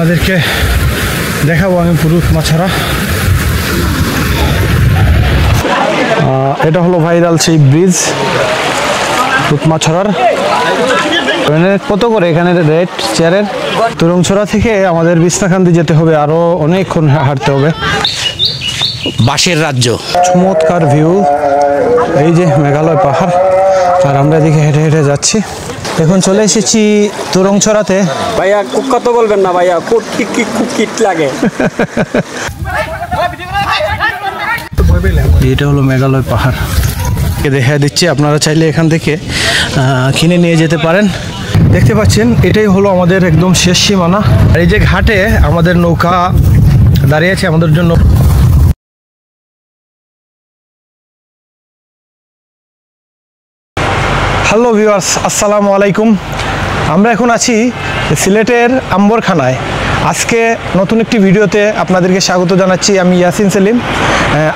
আপনাদেরকে দেখাবো আমি পুরো উৎমাছড়া। এটা হলো ভাইরাল সেই ব্রিজ উৎমাছড়ার। কত করে এখানে রেট চেয়ারের? তুরংছড়া থেকে আমাদের বিছনাকান্দি যেতে হবে, আরো অনেকক্ষণ হাঁটতে হবে। বাঁশের রাজ্য, চমৎকার ভিউ, এই যে মেঘালয় পাহাড়, আর আমরা এদিকে হেঁটে হেঁটে যাচ্ছি। এখন চলে এসেছি তুরংছড়াতে। ভাইয়া খুব কত বলবেন না ভাইয়া, খুব কিট লাগে। এটা হলো মেঘালয় পাহাড়, দেখা দিচ্ছি। আপনারা চাইলে এখান থেকে কিনে নিয়ে যেতে পারেন। দেখতে পাচ্ছেন এটাই হলো আমাদের একদম শেষ সীমানা। আর এই যে ঘাটে আমাদের নৌকা দাঁড়িয়ে আছে আমাদের জন্য। হ্যালো ভিউয়ার্স, আসসালামু আলাইকুম। আমরা এখন আছি সিলেটের আম্বরখানায়। আজকে নতুন একটি ভিডিওতে আপনাদেরকে স্বাগত জানাচ্ছি। আমি ইয়াসিন সেলিম।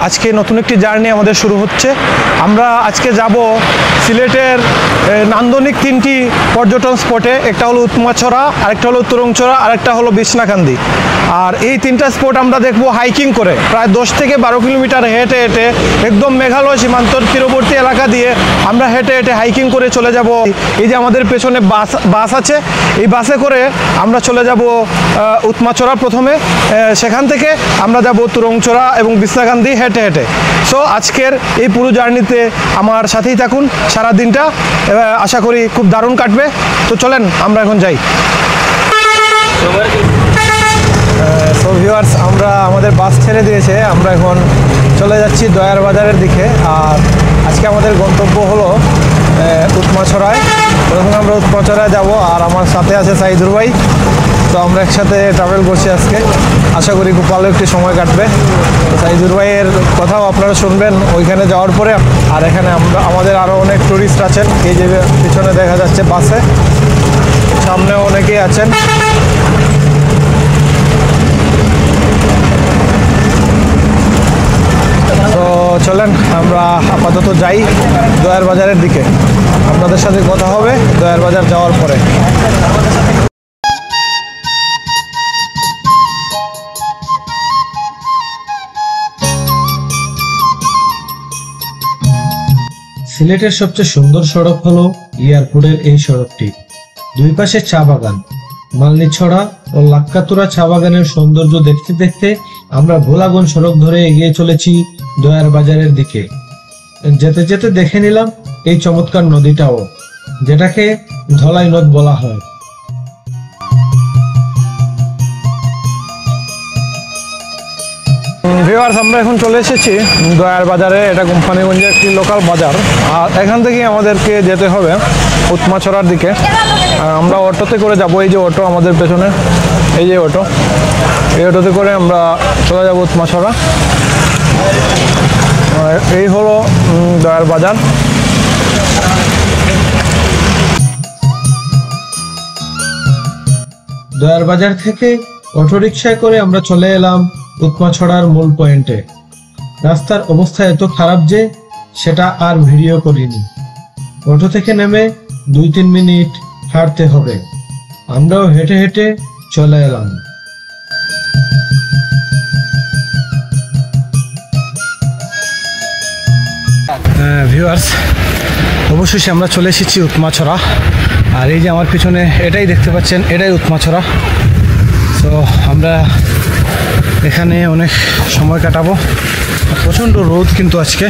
আজকে নতুন একটি জার্নি আমাদের শুরু হচ্ছে। আমরা আজকে যাব সিলেটের নান্দনিক তিনটি পর্যটন স্পটে। একটা হলো উৎমাছড়া, আরেকটা হলো তুরংছড়া, আরেকটা হলো বিছনাকান্দি। আর এই তিনটা স্পট আমরা দেখব হাইকিং করে, প্রায় 10 থেকে 12 কিলোমিটার হেঁটে হেঁটে একদম মেঘালয় সীমান্তর তীরবর্তী এলাকা দিয়ে আমরা হেঁটে হেঁটে হাইকিং করে চলে যাব। এই যে আমাদের পেছনে বাস আছে, এই বাসে করে আমরা চলে যাব উৎমাছড়া প্রথমে, সেখান থেকে আমরা যাব তুরংছড়া এবং বিছনাকান্দি হেঁটে হেঁটে। সো আজকের এই পুরো জার্নিতে আমার সাথেই থাকুন সারা দিনটা, আশা করি খুব দারুণ কাটবে। তো চলেন আমরা এখন যাই। সো ভিউয়ার্স, আমরা আমাদের বাস ছেড়ে দিয়েছে, আমরা এখন চলে যাচ্ছি দয়ার বাজারের দিকে। আর আজকে আমাদের গন্তব্য হলো উৎমাছড়ায়। প্রথমে আমরা উৎমাছড়ায় যাব, আর আমার সাথে আছে সাইদুর ভাই। তো আমরা একসাথে ট্রাভেল করছি আজকে, আশা করি খুব ভালো একটি সময় কাটবে। সাইদুর ভাইয়ের কথাও আপনারা শুনবেন ওইখানে যাওয়ার পরে। আর এখানে আমাদের আরও অনেক টুরিস্ট আছেন, এই যে পিছনে দেখা যাচ্ছে বাসে, সামনেও অনেকেই আছেন। তো চলেন আমরা আপাতত যাই দয়ার বাজারের দিকে। আপনাদের সাথে কথা হবে দয়ার বাজার যাওয়ার পরে। সিলেটের সবচেয়ে সুন্দর সড়ক হলো এয়ারপোর্টের এই সড়কটি। দুই পাশে চা বাগান, মালনীছড়া ও লাক্কাতুরা চা বাগানের সৌন্দর্য দেখতে দেখতে আমরা ভোলাগঞ্জ সড়ক ধরে এগিয়ে চলেছি দয়ার বাজারের দিকে। যেতে যেতে দেখে নিলাম এই চমৎকার নদীটাও, যেটাকে ধলাই নদ বলা হয়। ভিউয়ার্স, আমরা এখন চলে এসেছি দয়ার বাজারে। এটা কোম্পানিগঞ্জের একটি লোকাল বাজার। আর এখান থেকে আমাদেরকে যেতে হবে উৎমাছড়ার দিকে। আমরা অটোতে করে যাব, এই যে অটো আমাদের পেছনে, এই যে অটো, এই অটোতে করে আমরা চলে যাব উৎমাছড়া। এই হলো দয়ার বাজার। দয়ার বাজার থেকে অটোরিকশায় করে আমরা চলে এলাম উৎমাছড়ার মূল পয়েন্টে। রাস্তার অবস্থা এত খারাপ যে সেটা আর ভিডিও করিনি। অটো থেকে নেমে 2-3 মিনিট হাঁটতে হবে। আমরাও হেঁটে হেঁটে চলে এলাম। ভিউয়ার্স, অবশ্যই আমরা চলে এসেছি উৎমাছড়া। আর এই যে আমার পিছনে এটাই দেখতে পাচ্ছেন, এটাই উৎমাছড়া। তো আমরা এখানে অনেক সময় কাটাবো। প্রচণ্ড রোদ কিন্তু আজকে।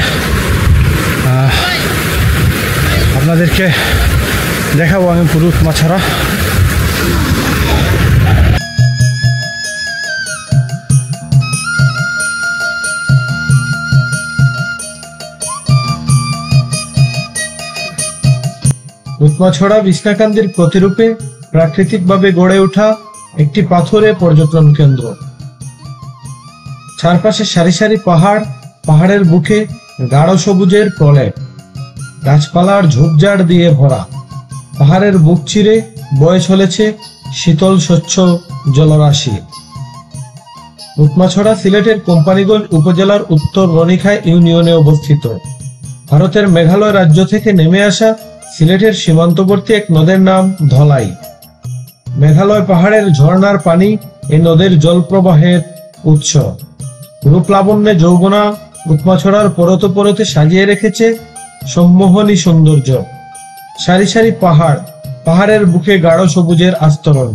আপনাদেরকে দেখাবো আমি পুরো উৎমাছড়া। উৎমাছড়া বিছনাকান্দির প্রতিরূপে প্রাকৃতিকভাবে গড়ে ওঠা একটি পাথুরে পর্যটন কেন্দ্র। চারপাশে সারি সারি পাহাড়, পাহাড়ের বুকে গাঢ় সবুজের প্রলেপ, গাছপালার ঝোপঝাড় দিয়ে ভরা। পাহাড়ের বুক চিরে বয়ে চলেছে শীতল স্বচ্ছ জলরাশি। উৎমাছড়া সিলেটের কোম্পানিগঞ্জ উপজেলার উত্তর রনিখায় ইউনিয়নে অবস্থিত। ভারতের মেঘালয় রাজ্য থেকে নেমে আসা সিলেটের সীমান্তবর্তী এক নদের নাম ধলাই। মেঘালয় পাহাড়ের ঝর্ণার পানি এই নদীর জলপ্রবাহের উৎস। রূপলাবণ্যে যৌবনা উৎমাছড়ার পরতে পরতে সাজিয়ে রেখেছে সম্মোহনী সৌন্দর্য। সারি সারি পাহাড়, পাহাড়ের বুকে গাঢ় সবুজের আস্তরণ,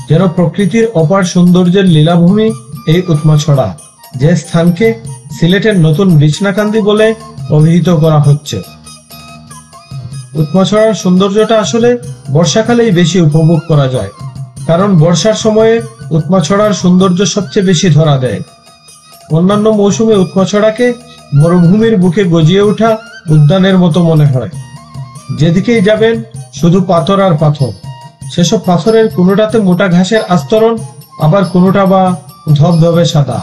যেন প্রকৃতির অপার সৌন্দর্যের লীলাভূমি এই উৎমাছড়া, যে স্থানকে সিলেটের নতুন বিছনাকান্দি বলে অভিহিত করা হচ্ছে। উৎমাছড়ার সৌন্দর্যটা আসলে বর্ষাকালেই বেশি উপভোগ করা যায়, কারণ বর্ষার সময়ে উৎমাছড়ার সৌন্দর্য সবচেয়ে বেশি ধরা দেয়। অন্যান্য মৌসুমে উৎমাছড়াকে মরুভূমির বুকে গজিয়ে ওঠা উদ্যানের মতো মনে হয়। যেদিকেই যাবেন শুধু পাথর আর পাথর। সেসব পাথরের কোনোটাতে মোটা ঘাসের আস্তরণ, আবার কোনোটা বা ধবধবে সাদা।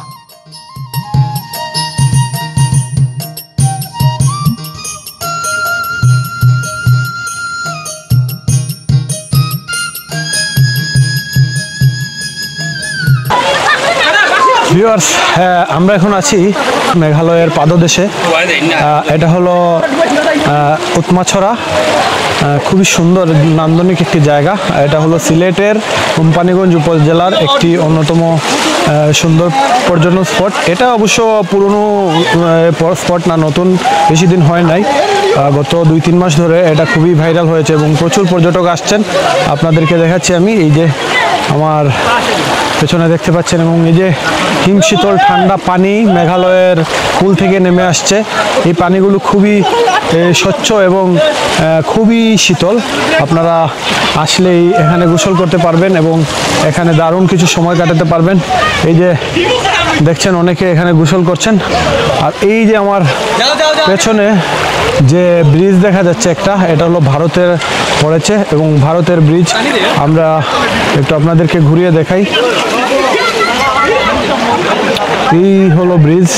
ভিউয়ার্স, আমরা এখন আছি মেঘালয়ের পাদদেশে। এটা হলো উৎমাছড়া, খুবই সুন্দর নান্দনিক একটি জায়গা। এটা হলো সিলেটের কোম্পানিগঞ্জ উপজেলার একটি অন্যতম সুন্দর পর্যটন স্পট। এটা অবশ্য পুরনো স্পট না, নতুন, বেশি দিন হয় নাই, গত 2-3 মাস ধরে এটা খুবই ভাইরাল হয়েছে এবং প্রচুর পর্যটক আসছেন। আপনাদেরকে দেখাচ্ছি আমি, এই যে আমার পেছনে দেখতে পাচ্ছেন, এবং এই যে হিমশীতল ঠান্ডা পানি মেঘালয়ের কুল থেকে নেমে আসছে। এই পানিগুলো খুবই স্বচ্ছ এবং খুবই শীতল। আপনারা আসলেই এখানে গোসল করতে পারবেন এবং এখানে দারুণ কিছু সময় কাটাতে পারবেন। এই যে দেখছেন অনেকে এখানে গোসল করছেন। আর এই যে আমার পেছনে যে ব্রিজ দেখা যাচ্ছে একটা, এটা হলো ভারতের পড়েছে এবং ভারতের ব্রিজ। আমরা একটু আপনাদেরকে ঘুরিয়ে দেখাই। এই হলো ব্রিজ,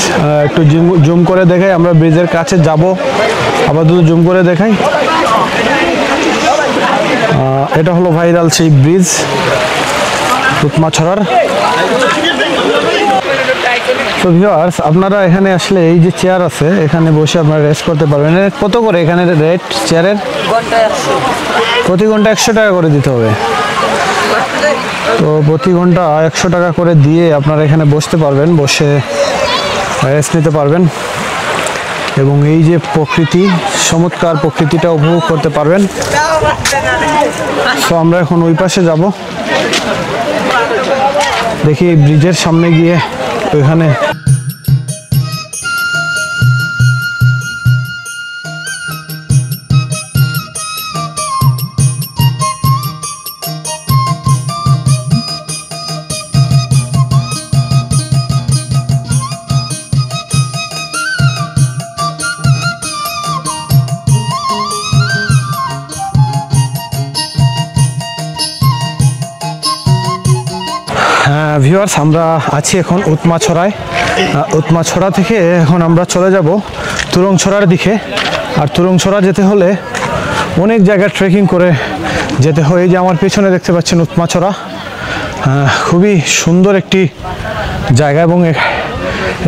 একটু জুম করে দেখাই। আমরা ব্রিজের কাছে যাব, আপাতত জুম করে দেখাই। এটা হলো ভাইরাল সেই ব্রিজ উৎমাছড়ার। তো ভিউয়ার্স, আপনারা এখানে আসলে এই যে চেয়ার আছে, এখানে বসে আপনারা রেস্ট করতে পারবেন। কত করে এখানে রেট চেয়ারের? প্রতি ঘন্টা 100 টাকা করে দিতে হবে। তো প্রতি ঘন্টা 100 টাকা করে দিয়ে আপনারা এখানে বসতে পারবেন, বসে রেস্ট নিতে পারবেন এবং এই যে প্রকৃতি, চমৎকার প্রকৃতিটা উপভোগ করতে পারবেন। তো আমরা এখন ওই পাশে যাব, দেখি ব্রিজের সামনে গিয়ে ওইখানে ভিউয়ার্স, আমরা আছি এখন উৎমাছড়ায়। উৎমাছড়া থেকে এখন আমরা চলে যাব তুরংছড়ার দিকে। আর তুরংছড়া যেতে হলে অনেক জায়গায় ট্রেকিং করে যেতে হয়। এই যে আমার পেছনে দেখতে পাচ্ছেন উৎমাছড়া, খুবই সুন্দর একটি জায়গা এবং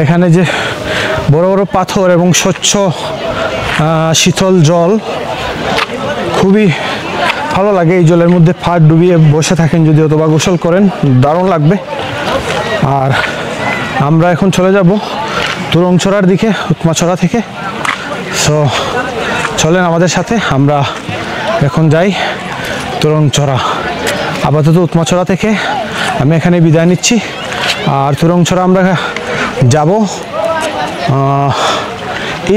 এখানে যে বড় বড় পাথর এবং স্বচ্ছ শীতল জল, খুবই ভালো লাগে। এই জলের মধ্যে পা ডুবিয়ে বসে থাকেন যদি, অথবা গোসল করেন, দারুণ লাগবে। আর আমরা এখন চলে যাব তুরংছড়ার দিকে উৎমাছড়া থেকে। সো চলেন আমাদের সাথে, আমরা এখন যাই তুরংছড়া। আপাতত উৎমাছড়া থেকে আমি এখানে বিদায় নিচ্ছি। আর তুরংছড়া আমরা যাব,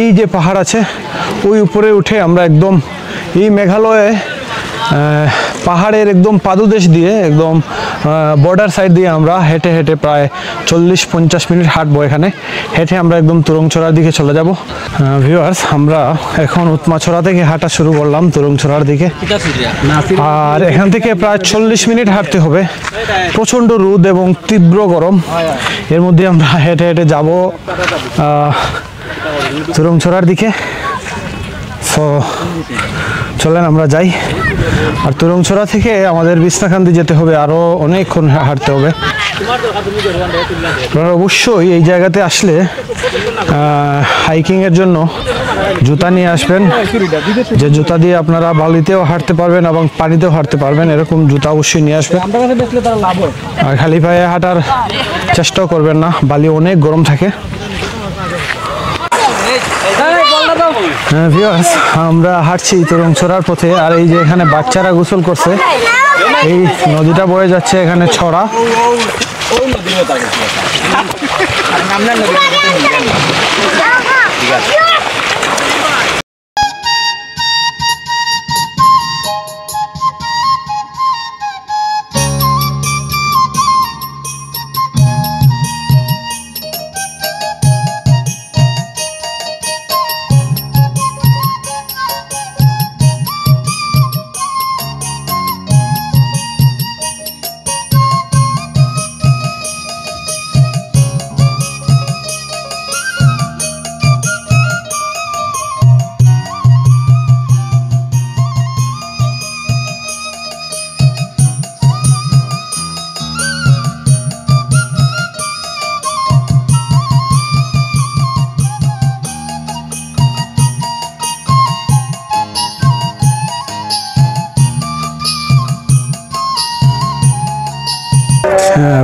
এই যে পাহাড় আছে ওই উপরে উঠে আমরা একদম এই মেঘালয়ে পাহাড়ের একদম পাদদেশ দিয়ে, একদম বর্ডার সাইড দিয়ে আমরা হেঁটে হেঁটে প্রায় 40-50 মিনিট হাঁটবো। এখানে হেঁটে আমরা একদম তুরংছড়ার দিকে চলে যাব। ভিউয়ার্স, আমরা এখন উৎমাছড়া থেকে হাঁটা শুরু করলাম তুরংছড়ার দিকে। আর এখান থেকে প্রায় 40 মিনিট হাঁটতে হবে। প্রচণ্ড রোদ এবং তীব্র গরম, এর মধ্যে আমরা হেঁটে হেঁটে যাব তুরংছড়ার দিকে। সো চলেন আমরা যাই। আর তুরংছড়া থেকে আমাদের বিছনাকান্দি যেতে হবে, আরও অনেকক্ষণ হাঁটতে হবে। আপনারা অবশ্যই এই জায়গাতে আসলে হাইকিংয়ের জন্য জুতা নিয়ে আসবেন, যে জুতা দিয়ে আপনারা বালিতেও হাঁটতে পারবেন এবং পানিতেও হাঁটতে পারবেন, এরকম জুতা অবশ্যই নিয়ে আসবেন। আর খালি পায়ে হাঁটার চেষ্টাও করবেন না, বালি অনেক গরম থাকে। ভিউয়ার্স, আমরা হাঁটছি তুরংছড়ার পথে, আর এই যে এখানে বাচ্চারা গোসল করছে, এই নদীটা বয়ে যাচ্ছে এখানে ছড়া।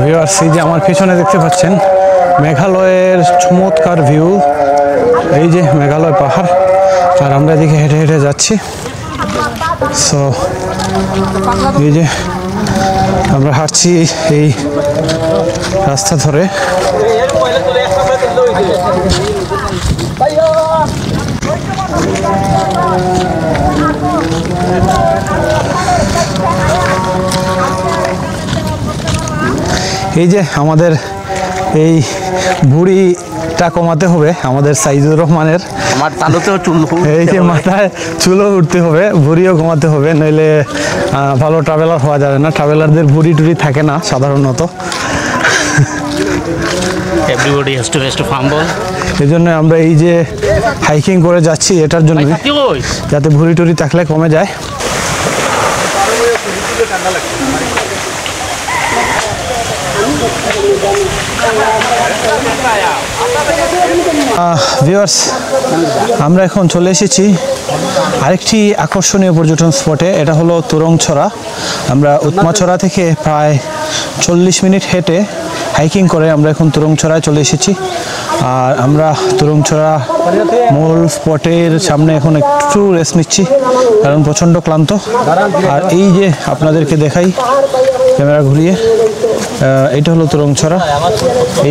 ভিউয়ার্স, এই যে আমার পেছনে দেখতে পাচ্ছেন মেঘালয়ের চমৎকার ভিউ, এই যে মেঘালয় পাহাড়, আর আমরা এদিকে হেঁটে হেঁটে যাচ্ছি। সো এই যে আমরা হাঁটছি এই রাস্তা ধরে। এই যে আমাদের এই ভুঁড়িটা কমাতে হবে আমাদের সাইদুর রহমানের, আমার তালুতেও চুল, এই যে মাথায় চুলও উঠতে হবে, ভুঁড়িও কমাতে হবে, নইলে ভালো ট্রাভেলার হওয়া যাবে না। ট্রাভেলারদের ভুঁড়ি টুড়ি থাকে না সাধারণত, এভরিবডি হ্যাজ টু ফাম্বল। এই জন্য আমরা এই যে হাইকিং করে যাচ্ছি এটার জন্য, যাতে ভুঁড়ি টুড়ি থাকলে কমে যায়। ভিউয়ার্স, আমরা এখন চলে এসেছি আরেকটি আকর্ষণীয় পর্যটন স্পটে, এটা হলো তুরংছড়া। আমরা উৎমাছড়া থেকে প্রায় 40 মিনিট হেঁটে হাইকিং করে আমরা এখন তুরংছড়ায় চলে এসেছি। আর আমরা তুরংছড়া মূল স্পটের সামনে এখন একটু রেস্ট নিচ্ছি, কারণ প্রচণ্ড ক্লান্ত। আর এই যে আপনাদেরকে দেখাই ক্যামেরা ঘুরিয়ে, এটা হলো তুরংছড়া।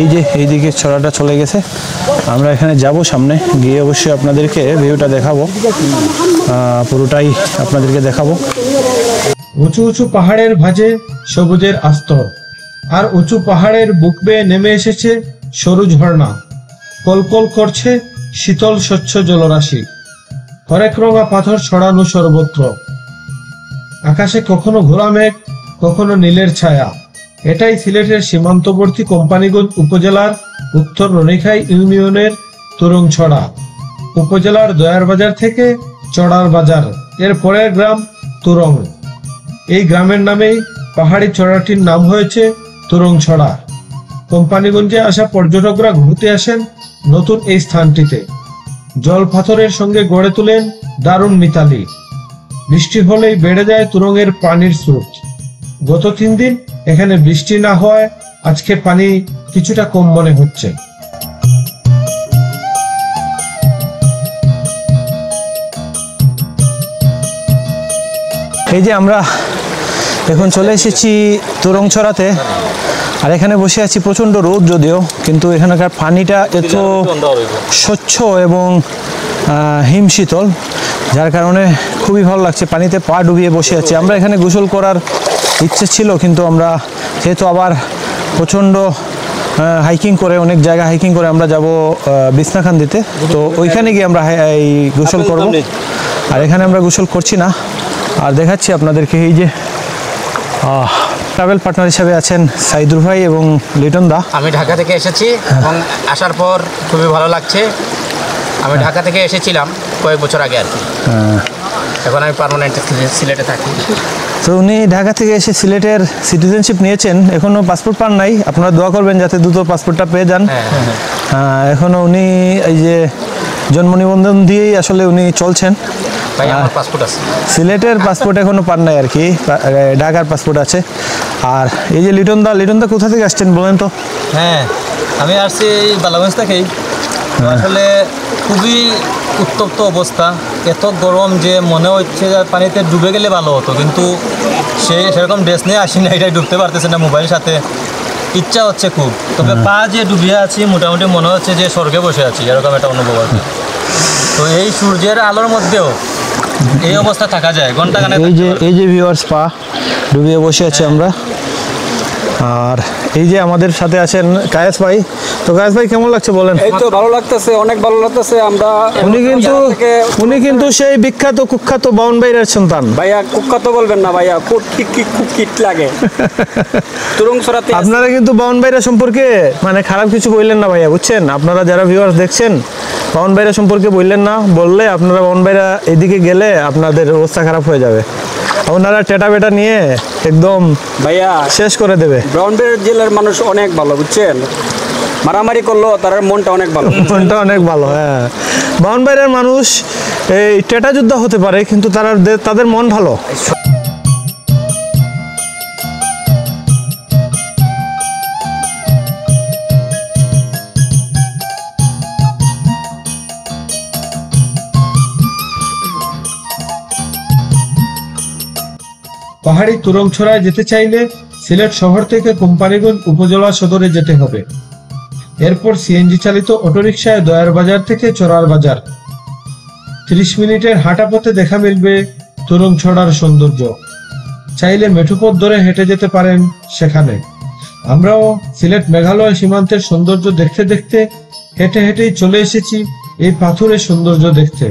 এই যে এইদিকে ছড়াটা চলে গেছে, আমরা এখানে যাব, সামনে গিয়ে অবশ্যই আপনাদেরকে ভিউটা দেখাবো, পুরোটাই আপনাদেরকে দেখাবো। উঁচু উঁচু পাহাড়ের ভাঁজে সবুজের আস্তর, আর উঁচু পাহাড়ের বুক বেয়ে নেমে এসেছে সরু ঝর্ণা, কলকল করছে শীতল স্বচ্ছ জলরাশি, হরেক রঙা পাথর ছড়ানো সর্বত্র। আকাশে কখনো ঘোলা মেঘ, কখনো নীলের ছায়া। এটাই সিলেটের সীমান্তবর্তী কোম্পানীগঞ্জ উপজেলার উত্তর রনিখাই ইউনিয়নের তুরংছড়া। উপজেলার দয়ার বাজার থেকে চড়ার বাজার, এর পরের গ্রাম তুরং। এই গ্রামের নামেই পাহাড়ি চড়াটির নাম হয়েছে তুরংছড়া। কোম্পানীগঞ্জে আসা পর্যটকরা ঘুরতে আসেন নতুন এই স্থানটিতে। জল পাথরের সঙ্গে গড়ে তোলেন দারুণ মিতালি। বৃষ্টি হলেই বেড়ে যায় তুরংয়ের পানির স্রোত। গত 3 দিন এখানে বৃষ্টি না হওয়ায় আজকে পানি কিছুটা কম মনে হচ্ছে। এই যে আমরা এখন চলে এসেছি তুরংছড়াতে, আর এখানে বসে আছি। প্রচণ্ড রোদ যদিও, কিন্তু এখানকার পানিটা এত স্বচ্ছ এবং হিমশীতল, যার কারণে খুবই ভালো লাগছে। পানিতে পা ডুবিয়ে বসে আছি। আমরা এখানে গোসল করার ইচ্ছে ছিল, কিন্তু আমরা যেহেতু আবার প্রচণ্ড হাইকিং করে, অনেক জায়গা হাইকিং করে আমরা যাব বিছনাকান্দিতে, তো ওইখানে গিয়ে আমরা এই গোসল করব। আর এখানে আমরা গোসল করছি না। আর দেখাচ্ছি আপনাদেরকে, এই যে ট্রাভেল পার্টনার হিসাবে আছেন সাইদুর ভাই এবং লিটন দা। আমি ঢাকা থেকে এসেছি এবং আসার পর খুবই ভালো লাগছে। আমি ঢাকা থেকে এসেছিলাম কয়েক বছর আগে আর কি। এখন আমি পার্মানেন্ট সিলেটে থাকি। তো উনি ঢাকা থেকে এসে সিলেটের সিটিজেনশিপ নিয়েছেন, এখনও পাসপোর্ট পান নাই। আপনারা দোয়া করবেন যাতে দ্রুত পাসপোর্টটা পেয়ে যান। এখনও উনি এই যে জন্ম নিবন্ধন দিয়েই আসলে উনি চলছেন। ভাই আমার পাসপোর্ট আছে। সিলেটের পাসপোর্ট এখনও পান নাই আর কি, ঢাকার পাসপোর্ট আছে। আর এই যে লিটন দা কোথা থেকে আসছেন বলেন তো? হ্যাঁ, আমি আসছি বালাগঞ্জ থেকেই। আসলে খুবই উত্তপ্ত অবস্থা, এত গরম যে মনে হচ্ছে যে পানিতে ডুবে গেলে ভালো হতো, কিন্তু সেরকম ড্রেস নিয়ে আসি না, এটাই ডুবতে পারতেছে না। মোবাইলের সাথে ইচ্ছা হচ্ছে খুব, তবে পা যে ডুবিয়ে আছি মোটামুটি মনে হচ্ছে যে স্বর্গে বসে আছি, এরকম একটা অনুভব আছে। তো এই সূর্যের আলোর মধ্যেও এই অবস্থা থাকা যায় ঘন্টাখানেক। এই যে ভিউয়ার্স, পা ডুবিয়ে বসে আছি আমরা। আর এই যে আমাদের সাথে আছেন কায়েস ভাই। তো কায়েস ভাই কেমন লাগছে বলেন? এই তো ভালো লাগতেছে, অনেক ভালো লাগতেছে। আমরা উনি কিন্তু সেই বিখ্যাত কুখ্যাত বাউন ভাইয়ের সন্তান। ভাইয়া কুখ্যাত বলবেন না ভাইয়া, খুব কিট লাগে। তুরুংছড়াতে আপনারা কিন্তু বাউন ভাইরা সম্পর্কে মানে খারাপ কিছু বললেন না ভাইয়া, বুঝছেন? আপনারা যারা ভিউয়ার্স দেখছেন, বাউন ভাইরা সম্পর্কে বললেন না। বললে আপনারা বাউন ভাইরা এদিকে গেলে আপনাদের অবস্থা খারাপ হয়ে যাবে। ওনারা টেটা বেটা নিয়ে একদম ভাইয়া শেষ করে দেবে। ব্রাউনবেড় জেলার মানুষ অনেক ভালো, বুঝছেন? মারামারি করলো তার মনটা অনেক ভালো। মনটা অনেক ভালো। হ্যাঁ, বাউন ভাইয়ের মানুষ এই টেটা যোদ্ধা হতে পারে, কিন্তু তাদের মন ভালো। পাহাড়ি তুরংছড়ায় যেতে চাইলে সিলেট শহর থেকে কোম্পানিগঞ্জ উপজেলা সদরে যেতে হবে। এরপর সিএনজি চালিত অটোরিকশায় দয়ার বাজার থেকে চোরার বাজার। 30 মিনিটের হাঁটা পথে দেখা মিলবে তুরংছড়ার সৌন্দর্য। চাইলে মেঠোপথ ধরে হেঁটে যেতে পারেন সেখানে। আমরাও সিলেট মেঘালয় সীমান্তের সৌন্দর্য দেখতে দেখতে হেঁটে হেঁটেই চলে এসেছি এই পাথুরে সৌন্দর্য দেখতে।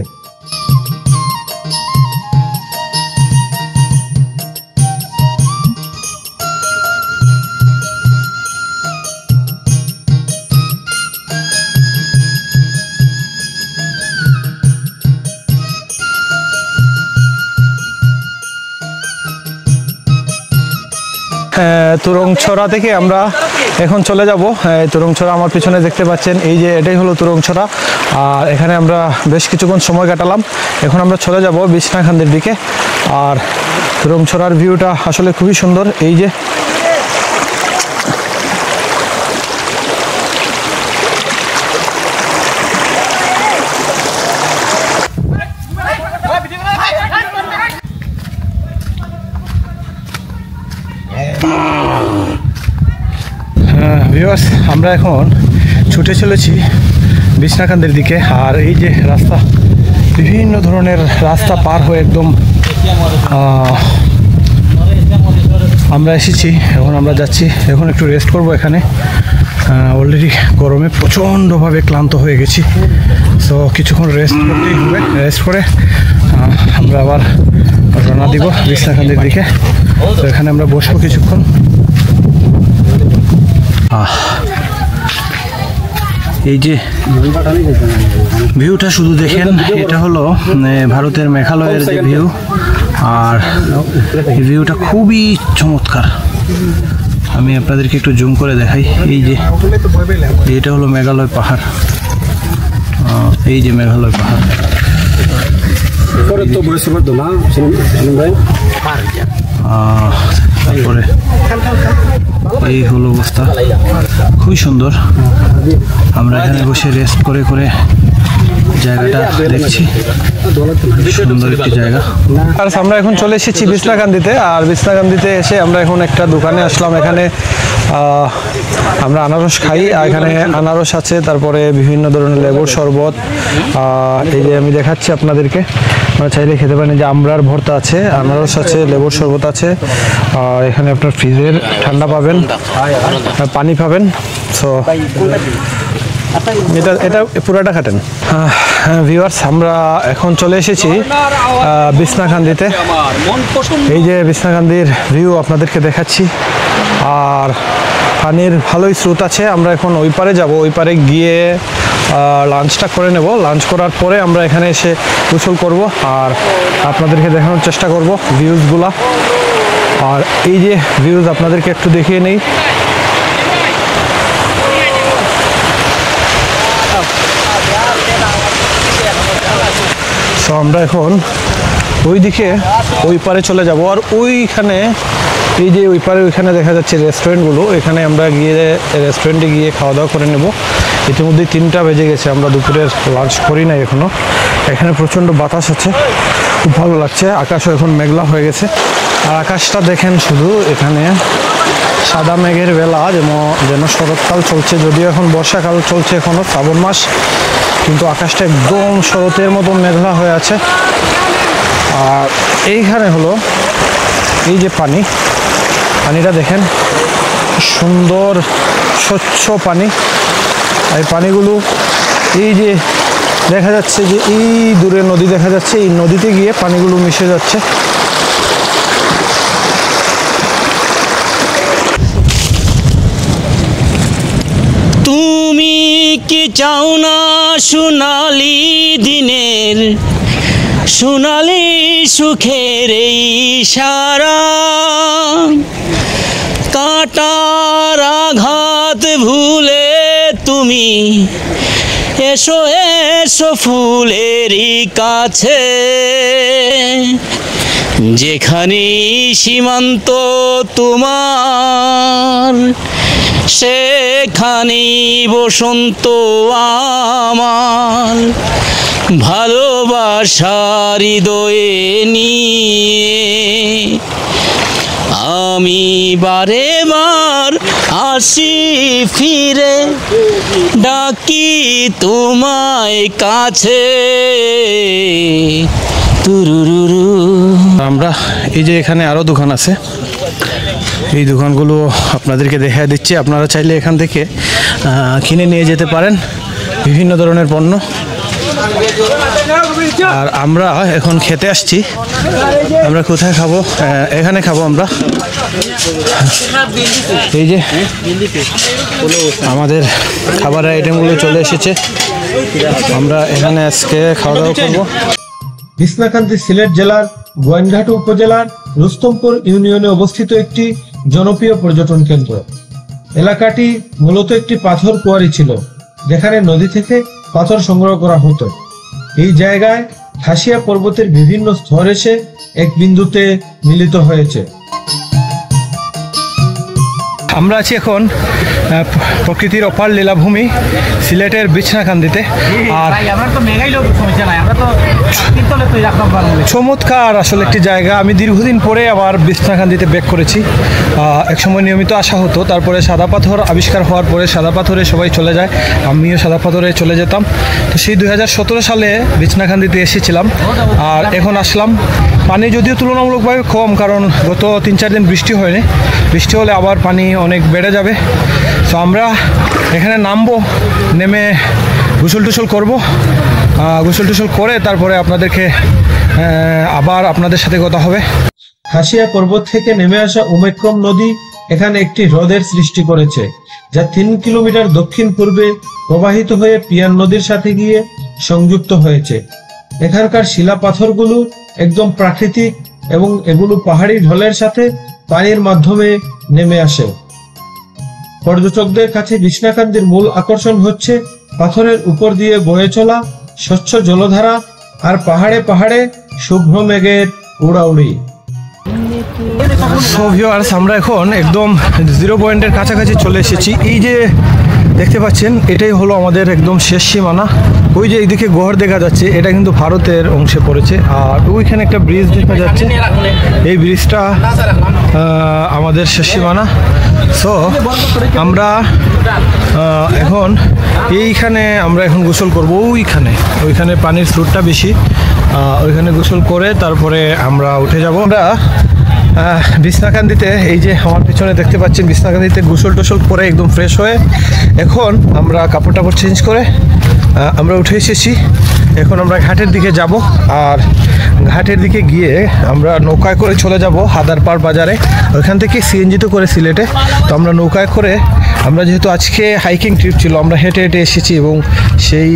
তুরংছড়া থেকে আমরা এখন চলে যাব। তুরংছড়া আমার পিছনে দেখতে পাচ্ছেন, এই যে এটাই হলো তুরংছড়া। আর এখানে আমরা বেশ কিছুক্ষণ সময় কাটালাম। এখন আমরা চলে যাব বিছনাকান্দির দিকে। আর তুরংছড়ার ভিউটা আসলে খুবই সুন্দর। এই যে ভিউয়ার্স, আমরা এখন ছুটে চলেছি বিছনাকান্দির দিকে। আর এই যে রাস্তা, বিভিন্ন ধরনের রাস্তা পার হয়ে একদম আমরা এসেছি। এখন আমরা যাচ্ছি, এখন একটু রেস্ট করব এখানে। অলরেডি গরমে প্রচণ্ডভাবে ক্লান্ত হয়ে গেছি। সো কিছুক্ষণ রেস্ট করতেই হবে। রেস্ট করে আমরা আবার রওনা দিব বিছনাকান্দির দিকে। তো এখানে আমরা বসবো কিছুক্ষণ। এই যে ভিউটা শুধু দেখেন, এটা হলো ভারতের মেঘালয়ের যে ভিউ। আর এই ভিউটা খুবই চমৎকার। আমি আপনাদেরকে একটু জুম করে দেখাই। এই যে এটা হলো মেঘালয় পাহাড়। এই যে মেঘালয় পাহাড়। তারপরে এই হলো অবস্থা, খুবই সুন্দর। আমরা এখানে বসে রেস্ট করে করে জায়গাটা দেখছি, সুন্দর একটি জায়গা। আর আমরা এখন চলে এসেছি বিছনাকান্দিতে। আর বিছনাকান্দিতে এসে আমরা এখন একটা দোকানে আসলাম। এখানে আমরা আনারস খাই। এখানে আনারস আছে, তারপরে বিভিন্ন ধরনের লেবুর শরবত। এই যে আমি দেখাচ্ছি আপনাদেরকে, আপনারা চাইলে খেতে পারেন। যে আমড়ার ভর্তা আছে, আনারস আছে, লেবুর শরবত আছে। আর এখানে আপনার ফ্রিজের ঠান্ডা পাবেন, পানি পাবেন। সো এটা পুরাটা খাটেন। ভিউয়ার্স, আমরা এখন চলে এসেছি বিছনাকান্দিতে। এই যে বিছনাকান্দির ভিউ আপনাদেরকে দেখাচ্ছি। আর পানির ভালোই স্রোত আছে। আমরা এখন ওই পারে যাব। ওই পারে গিয়ে লাঞ্চটা করে নেব। লাঞ্চ করার পরে আমরা এখানে এসে গোসল করব আর আপনাদেরকে দেখানোর চেষ্টা করব ভিউজগুলা। আর এই যে ভিউজ আপনাদেরকে একটু দেখিয়ে নেই। তো আমরা এখন ওইদিকে ওই পারে চলে যাব। আর ওইখানে এই যে ওই পারে ওইখানে দেখা যাচ্ছে রেস্টুরেন্টগুলো, এখানে আমরা গিয়ে রেস্টুরেন্টে গিয়ে খাওয়া দাওয়া করে নেব। ইতিমধ্যে 3টা বেজে গেছে, আমরা দুপুরের লাঞ্চ করি নাই এখনও। এখানে প্রচণ্ড বাতাস আছে, খুব ভালো লাগছে। আকাশও এখন মেঘলা হয়ে গেছে। আর আকাশটা দেখেন শুধু, এখানে সাদা মেঘের বেলা, যেন শরৎকাল চলছে। যদিও এখন বর্ষাকাল চলছে, এখনও শ্রাবণ মাস, কিন্তু আকাশটা একদম শরতের মতো মেঘলা হয়ে আছে। আর এইখানে হলো এই যে পানিটা দেখেন, সুন্দর স্বচ্ছ পানি। এই পানিগুলো এই যে দেখা যাচ্ছে যে এই দূরে নদী দেখা যাচ্ছে, এই নদীতে গিয়ে পানিগুলো মিশে যাচ্ছে। তুমি কি চাও না সোনালি দিনের সোনালি সুখের এই সারা, কাঁটার আঘাত ভুলে তুমি এসো এসো ফুলেরই কাছে, যেখানে সীমান্ত তোমার সেখানে বসন্ত আমার, ভালোবাসার হৃদয়ে নিয়ে আমি বারে বার আসি ফিরে, ডাকি তোমায় কাছে। তুরুরুরু। আমরা এই যে এখানে আরও দোকান আছে, এই দোকানগুলো আপনাদেরকে দেখা দিচ্ছি। আপনারা চাইলে এখান থেকে কিনে নিয়ে যেতে পারেন বিভিন্ন ধরনের পণ্য। আর আমরা এখন খেতে আসছি। আমরা কোথায় খাবো? এখানে খাবো আমরা। এই যে আমাদের খাবারের আইটেমগুলো চলে এসেছে, আমরা এখানে আজকে খাওয়া দাওয়া করবো। বিছনাকান্দি সিলেট জেলার গোয়াইনঘাট উপজেলার রুস্তমপুর ইউনিয়নে অবস্থিত একটি জনপ্রিয় পর্যটন কেন্দ্র। এলাকাটি মূলত একটি পাথর কোয়ারি ছিল, যেখানে নদী থেকে পাথর সংগ্রহ করা হতো। এই জায়গায় খাসিয়া পর্বতের বিভিন্ন স্তর এসে এক বিন্দুতে মিলিত হয়েছে। আমরা আছি এখন প্রকৃতির অপার লীলাভূমি সিলেটের বিছনাকান্দিতে। আর চমৎকার আসলে একটি জায়গা। আমি দীর্ঘদিন পরে আবার বিছনাকান্দিতে ব্যাক করেছি। একসময় নিয়মিত আসা হতো, তারপরে সাদা পাথর আবিষ্কার হওয়ার পরে সাদা পাথরে সবাই চলে যায়, আমিও সাদা পাথরে চলে যেতাম। তো সেই 2017 সালে বিছনাকান্দিতে এসেছিলাম, আর এখন আসলাম। পানি যদিও তুলনামূলকভাবে কম, কারণ গত 3-4 দিন বৃষ্টি হয়নি। বৃষ্টি হলে আবার পানি অনেক বেড়ে যাবে। তো আমরা এখানে নামবো, নেমে গোসল টোসল করবো। গোসল টোসল করে তারপরে আপনাদেরকে আবার আপনাদের সাথে কথা হবে। খাসিয়া পর্বত থেকে নেমে আসা উমেক্রম নদী এখানে একটি হ্রদের সৃষ্টি করেছে, যা 3 কিলোমিটার দক্ষিণ পূর্বে প্রবাহিত হয়ে পিয়ান নদীর সাথে গিয়ে সংযুক্ত হয়েছে। এখানকার শিলা পাথরগুলো একদম প্রাকৃতিক এবং এগুলো পাহাড়ি ঢলের সাথে পানির মাধ্যমে নেমে আসে। পর্যটকদের কাছে বিছনাকান্দির মূল আকর্ষণ হচ্ছে পাথরের উপর দিয়ে বয়ে চলা স্বচ্ছ জলধারা আর পাহাড়ে পাহাড়ে শুভ্র মেঘের উড়াউড়ি। সো ভিউয়ার্স, আমরা এখন একদম 0 পয়েন্টের কাছাকাছি চলে এসেছি। এই যে দেখতে পাচ্ছেন, এটাই হলো আমাদের একদম শেষ সীমানা। ওই যে এইদিকে গড় দেখা যাচ্ছে, এটা কিন্তু ভারতের অংশে পড়েছে। আর ওইখানে একটা ব্রিজ দেখা যাচ্ছে, এই ব্রিজটা আমাদের শেষ সীমানা। সো আমরা এখন আমরা এখন গোসল করবো। ওইখানে পানির স্রোতটা বেশি, ওইখানে গোসল করে তারপরে আমরা উঠে যাব। আমরা বিছনাকান্দিতে, এই যে আমার পিছনে দেখতে পাচ্ছেন, বিছনাকান্দিতে গোসল টোসল করে একদম ফ্রেশ হয়ে এখন আমরা কাপড় টাপড় চেঞ্জ করে আমরা উঠে এসেছি। এখন আমরা ঘাটের দিকে যাব, আর ঘাটের দিকে গিয়ে আমরা নৌকায় করে চলে যাব হাদারপাড় বাজারে। ওইখান থেকে সিএনজিতে করে সিলেটে। তো আমরা নৌকায় করে, আমরা যেহেতু আজকে হাইকিং ট্রিপ ছিল, আমরা হেঁটে হেঁটে এসেছি এবং সেই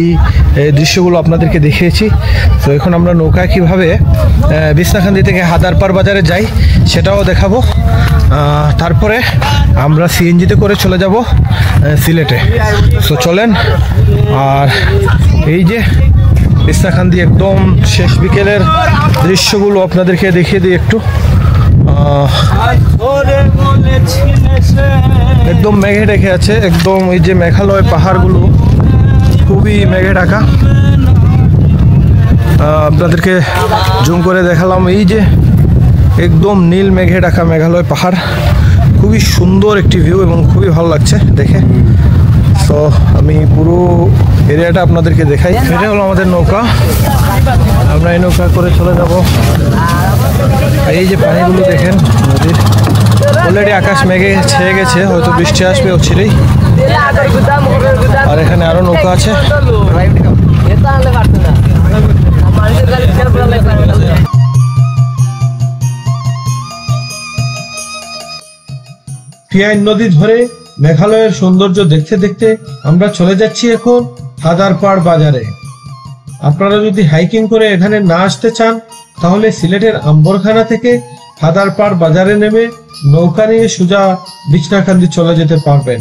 দৃশ্যগুলো আপনাদেরকে দেখিয়েছি। তো এখন আমরা নৌকায় কীভাবে বিছনাকান্দি থেকে হাদারপাড় বাজারে যাই সেটাও দেখাবো। তারপরে আমরা সিএনজিতে করে চলে যাব সিলেটে। তো চলেন, আর এই যে বিছনাকান্দি একদম শেষ বিকেলের দৃশ্যগুলো আপনাদেরকে দেখিয়ে দিই একটু। একদম মেঘে ঢেকে আছে, একদম এই যে মেঘালয় পাহাড়গুলো খুবই মেঘে ঢাকা। আপনাদেরকে জুম করে দেখালাম, এই যে একদম নীল মেঘে ঢাকা মেঘালয় পাহাড়, খুবই সুন্দর একটি ভিউ এবং খুবই ভালো লাগছে দেখে। তো আমি পুরো এরিয়াটা আপনাদেরকে দেখাই। এটা হলো আমাদের নৌকা, আমরা এই নৌকা করে চলে যাব। এই যে পানিগুলো দেখেন নদীর, অলরেডি আকাশ মেঘে ছেয়ে গেছে, হয়তো বৃষ্টি আসবে অচিরেই। আর এখানে আরো নৌকা আছে। পিয়াইন নদী ধরে মেঘালয়ের সৌন্দর্য দেখতে দেখতে আমরা চলে যাচ্ছি এখন হাদারপাড় বাজারে। আপনারা যদি হাইকিং করে এখানে না আসতে চান, তাহলে সিলেটের আম্বরখানা থেকে হাদারপাড় বাজারে নেমে নৌকা নিয়ে সোজা বিছনাকান্দি চলে যেতে পারবেন।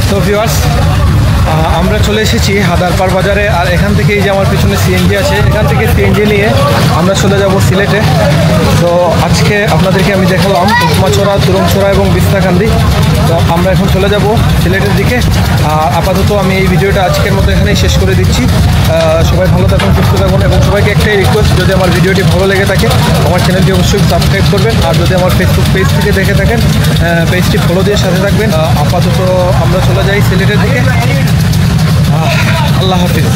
তো ভিউয়ার্স, আমরা চলে এসেছি হাদারপাড় বাজারে। আর এখান থেকে এই যে আমার পিছনে সিএনজি আছে, এখান থেকে সিএনজি নিয়ে আমরা চলে যাব সিলেটে। তো আজকে আপনাদেরকে আমি দেখালাম উৎমাছড়া, তুরংছড়া এবং বিছনাকান্দি। তো আমরা এখন চলে যাব সিলেটের দিকে। আপাতত আমি এই ভিডিওটা আজকের মতো এখানেই শেষ করে দিচ্ছি। সবাই ভালো থাকুন, সুস্থ থাকুন, এবং সবাইকে একটাই রিকোয়েস্ট, যদি আমার ভিডিওটি ভালো লেগে থাকে আমার চ্যানেলটি অবশ্যই সাবস্ক্রাইব করবেন। আর যদি আমার ফেসবুক পেজ থেকে দেখে থাকেন, পেজটি ফলো দিয়ে সাথে থাকবেন। আপাতত আমরা চলে যাই সিলেটের দিকে। আল্লাহ হাফিজ।